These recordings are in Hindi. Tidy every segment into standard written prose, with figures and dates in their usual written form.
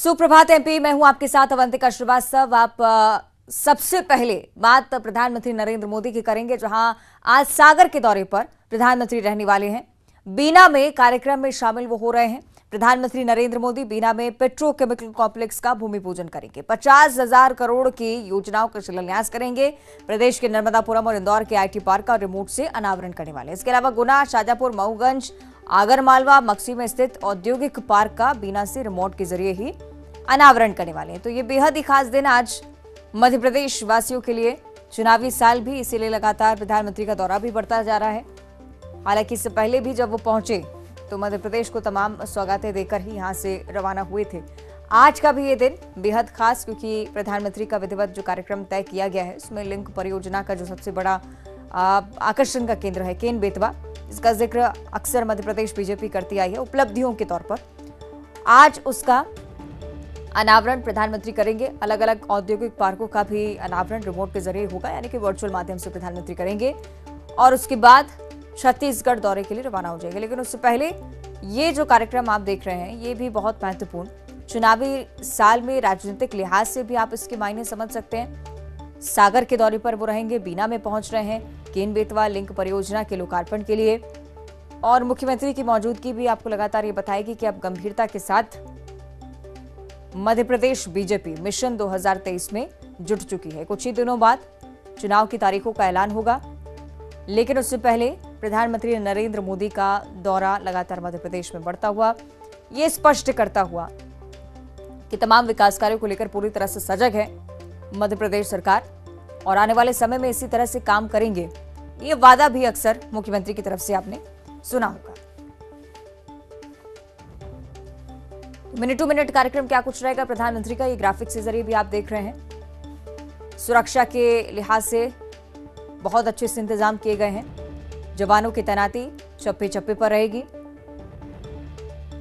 सुप्रभात एमपी, मैं हूं आपके साथ अवंतिका श्रीवास्तव। आप सबसे पहले बात प्रधानमंत्री नरेंद्र मोदी की करेंगे, जहां आज सागर के दौरे पर प्रधानमंत्री रहने वाले हैं। बीना में कार्यक्रम में शामिल वो हो रहे हैं। प्रधानमंत्री नरेंद्र मोदी बीना में पेट्रोकेमिकल कॉम्प्लेक्स का भूमि पूजन करेंगे। 50,000 करोड़ की योजनाओं का शिलान्यास करेंगे। प्रदेश के नर्मदापुरम और इंदौर के आईटी पार्क का रिमोट से अनावरण करने वाले हैं। इसके अलावा गुना, शाजापुर, मऊगंज, आगरमालवा, मक्सी में स्थित औद्योगिक पार्क का बीना से रिमोट के जरिए ही अनावरण करने वाले हैं। तो ये बेहद ही खास दिन आज मध्य प्रदेश वासियों के लिए। चुनावी साल भी, इसीलिए लगातार प्रधानमंत्री का दौरा भी बढ़ता जा रहा है। हालांकि इससे पहले भी जब वो पहुंचे तो मध्य प्रदेश को तमाम सौगातें देकर ही यहां से रवाना हुए थे। आज का भी ये दिन बेहद खास, क्योंकि प्रधानमंत्री का विधिवत जो कार्यक्रम तय किया गया है उसमें लिंक परियोजना का जो सबसे बड़ा आकर्षण का केंद्र है केन बेतवा, इसका जिक्र अक्सर मध्य प्रदेश बीजेपी करती आई है उपलब्धियों के तौर पर। आज उसका अनावरण प्रधानमंत्री करेंगे। अलग अलग औद्योगिक पार्कों का भी अनावरण रिमोट के जरिए होगा, यानी कि वर्चुअल माध्यम से प्रधानमंत्री करेंगे और उसके बाद छत्तीसगढ़ दौरे के लिए रवाना हो जाएंगे। लेकिन उससे पहले ये जो कार्यक्रम आप देख रहे हैं ये भी बहुत महत्वपूर्ण, चुनावी साल में राजनीतिक लिहाज से भी आप इसके मायने समझ सकते हैं। सागर के दौरे पर वो रहेंगे, बीना में पहुंच रहे हैं केन बेतवा लिंक परियोजना के लोकार्पण के लिए, और मुख्यमंत्री की मौजूदगी भी आपको लगातार ये बताएगी कि अब गंभीरता के साथ मध्य प्रदेश बीजेपी मिशन 2023 में जुट चुकी है। कुछ ही दिनों बाद चुनाव की तारीखों का ऐलान होगा, लेकिन उससे पहले प्रधानमंत्री नरेंद्र मोदी का दौरा लगातार मध्य प्रदेश में बढ़ता हुआ, ये स्पष्ट करता हुआ कि तमाम विकास कार्यों को लेकर पूरी तरह से सजग है मध्य प्रदेश सरकार और आने वाले समय में इसी तरह से काम करेंगे। ये वादा भी अक्सर मुख्यमंत्री की तरफ से आपने सुना होगा। मिनट टू मिनट कार्यक्रम क्या कुछ रहेगा प्रधानमंत्री का, ये ग्राफिक्स के जरिए भी आप देख रहे हैं। सुरक्षा के लिहाज से बहुत अच्छे से इंतजाम किए गए हैं। जवानों की तैनाती चप्पे चप्पे पर रहेगी।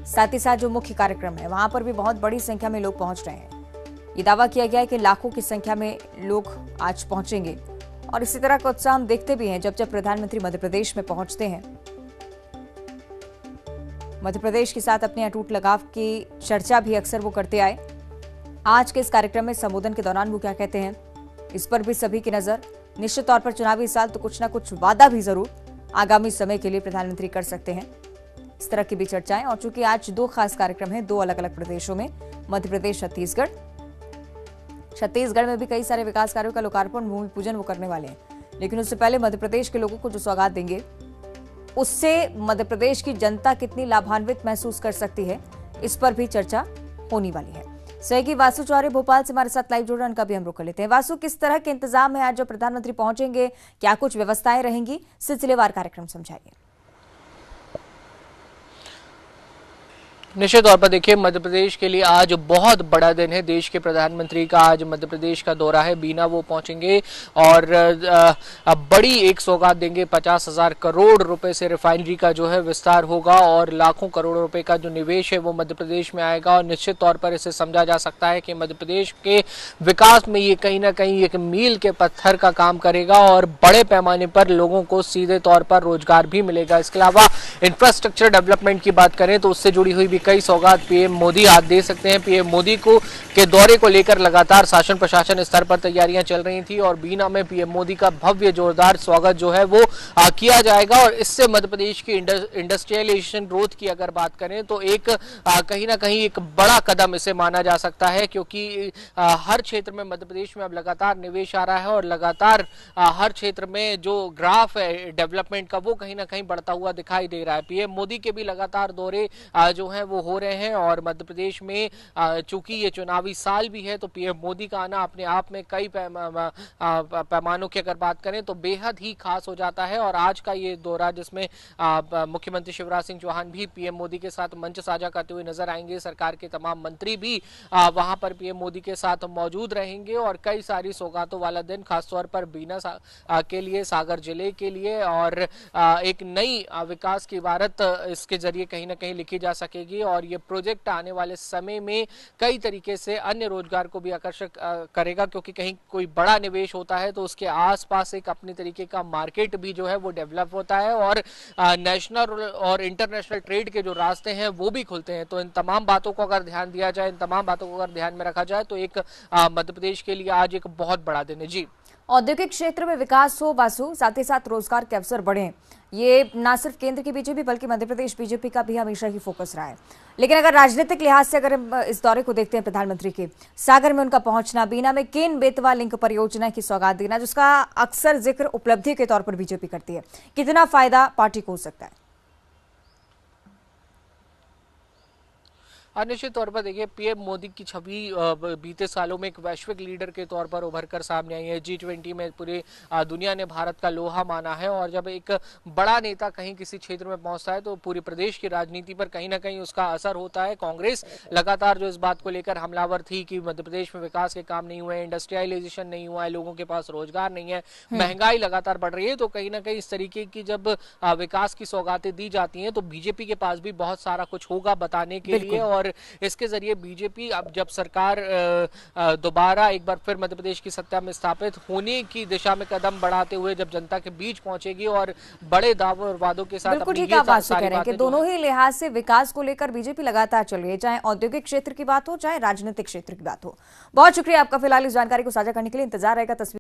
साथ ही साथ जो मुख्य कार्यक्रम है वहां पर भी बहुत बड़ी संख्या में लोग पहुंच रहे हैं। ये दावा किया गया है कि लाखों की संख्या में लोग आज पहुंचेंगे और इसी तरह का उत्साह हम देखते भी हैं जब जब प्रधानमंत्री मध्य प्रदेश में पहुंचते हैं। मध्य प्रदेश के साथ अपने अटूट लगाव की चर्चा भी अक्सर वो करते आए। आज के इस कार्यक्रम में संबोधन के दौरान वो क्या कहते हैं, इस पर भी सभी की नजर। निश्चित तौर पर चुनावी साल तो कुछ ना कुछ वादा भी जरूर आगामी समय के लिए प्रधानमंत्री कर सकते हैं, इस तरह की भी चर्चाएं। और चूंकि आज दो खास कार्यक्रम हैं दो अलग अलग प्रदेशों में, मध्य प्रदेश, छत्तीसगढ़ में भी कई सारे विकास कार्यों का लोकार्पण, भूमि पूजन वो करने वाले हैं। लेकिन उससे पहले मध्य प्रदेश के लोगों को जो सौगात देंगे उससे मध्य प्रदेश की जनता कितनी लाभान्वित महसूस कर सकती है, इस पर भी चर्चा होने वाली है। सहयोगी वासु चौरे भोपाल से हमारे साथ लाइव जुड़ रहे हैं, उनका भी हम रुख कर लेते हैं। वासु, किस तरह के इंतजाम है आज जब प्रधानमंत्री पहुंचेंगे, क्या कुछ व्यवस्थाएं रहेंगी, सिलसिलेवार कार्यक्रम समझाइए। निश्चित तौर पर देखिए, मध्य प्रदेश के लिए आज बहुत बड़ा दिन है। देश के प्रधानमंत्री का आज मध्य प्रदेश का दौरा है। बीना वो पहुंचेंगे और बड़ी एक सौगात देंगे। 50,000 करोड़ रुपए से रिफाइनरी का जो है विस्तार होगा और लाखों करोड़ रुपए का जो निवेश है वो मध्य प्रदेश में आएगा। और निश्चित तौर पर इसे समझा जा सकता है कि मध्य प्रदेश के विकास में ये कहीं ना कहीं एक मील के पत्थर का काम करेगा और बड़े पैमाने पर लोगों को सीधे तौर पर रोजगार भी मिलेगा। इसके अलावा इंफ्रास्ट्रक्चर डेवलपमेंट की बात करें तो उससे जुड़ी हुई भी कई सौगात पीएम मोदी आज दे सकते हैं। पीएम मोदी के दौरे को लेकर लगातार शासन प्रशासन स्तर पर तैयारियां चल रही थी और बीना में पीएम मोदी का भव्य जोरदार स्वागत जो है वो किया जाएगा। और इससे मध्य प्रदेश की इंडस्ट्रियलाइजेशन ग्रोथ की अगर बात करें तो एक कहीं ना कहीं एक बड़ा कदम इसे माना जा सकता है, क्योंकि हर क्षेत्र में मध्य प्रदेश में अब लगातार निवेश आ रहा है और लगातार हर क्षेत्र में जो ग्राफ है डेवलपमेंट का वो कहीं ना कहीं बढ़ता हुआ दिखाई दे रहा है। पीएम मोदी के भी लगातार दौरे जो है वो हो रहे हैं और मध्य प्रदेश में चूंकि ये चुनावी साल भी है तो पीएम मोदी का आना अपने आप में कई पैमानों की अगर बात करें तो बेहद ही खास हो जाता है। और आज का ये दौरा जिसमें मुख्यमंत्री शिवराज सिंह चौहान भी पीएम मोदी के साथ मंच साझा करते हुए नजर आएंगे। सरकार के तमाम मंत्री भी वहां पर पीएम मोदी के साथ मौजूद रहेंगे और कई सारी सौगातों वाला दिन खासतौर पर बीना के लिए, सागर जिले के लिए और एक नई विकास की इबारत इसके जरिए कहीं ना कहीं लिखी जा सकेगी और ये प्रोजेक्ट आने वाले समय में कई तरीके से अन्य रोजगार को भी आकर्षक करेगा, क्योंकि कहीं कोई बड़ा निवेश होता है तो उसके आसपास एक अपनी तरीके का मार्केट भी जो है वो डेवलप होता है और नेशनल और इंटरनेशनल ट्रेड के जो रास्ते हैं वो भी खुलते हैं। तो इन तमाम बातों को अगर ध्यान दिया जाए, इन तमाम बातों को अगर ध्यान में रखा जाए तो एक मध्य प्रदेश के लिए आज एक बहुत बड़ा दिन है। जी, औद्योगिक क्षेत्र में विकास हो बासु, साथ ही साथ रोजगार के अवसर बढ़े, ये ना सिर्फ केंद्र की बीजेपी बल्कि मध्य प्रदेश बीजेपी का भी हमेशा ही फोकस रहा है। लेकिन अगर राजनीतिक लिहाज से अगर हम इस दौरे को देखते हैं प्रधानमंत्री के, सागर में उनका पहुंचना, बीना में केन बेतवा लिंक परियोजना की सौगात देना, जिसका अक्सर जिक्र उपलब्धि के तौर पर बीजेपी करती है, कितना फायदा पार्टी को हो सकता है? निश्चित तौर पर देखिए, पीएम मोदी की छवि बीते सालों में एक वैश्विक लीडर के तौर पर उभर कर सामने आई है। G20 में पूरी दुनिया ने भारत का लोहा माना है और जब एक बड़ा नेता कहीं किसी क्षेत्र में पहुंचता है तो पूरे प्रदेश की राजनीति पर कहीं ना कहीं उसका असर होता है। कांग्रेस लगातार जो इस बात को लेकर हमलावर थी कि मध्य प्रदेश में विकास के काम नहीं हुए, इंडस्ट्रियलाइजेशन नहीं हुआ है, लोगों के पास रोजगार नहीं है, महंगाई लगातार बढ़ रही है, तो कहीं ना कहीं इस तरीके की जब विकास की सौगातें दी जाती हैं तो बीजेपी के पास भी बहुत सारा कुछ होगा बताने के लिए और इसके जरिए बीजेपी अब जब सरकार दोबारा एक बार फिर मध्य प्रदेश की सत्ता में स्थापित होने की दिशा में कदम बढ़ाते हुए जब जनता के बीच पहुंचेगी और बड़े दावों और वादों के साथ बिल्कुल ठीक, आप बात कह रहे हैं कि दोनों ही लिहाज से विकास को लेकर बीजेपी लगातार चल रही है, चाहे औद्योगिक क्षेत्र की बात हो चाहे राजनीतिक क्षेत्र की बात हो। बहुत शुक्रिया आपका फिलहाल इस जानकारी को साझा करने के लिए। इंतजार रहेगा तस्वीर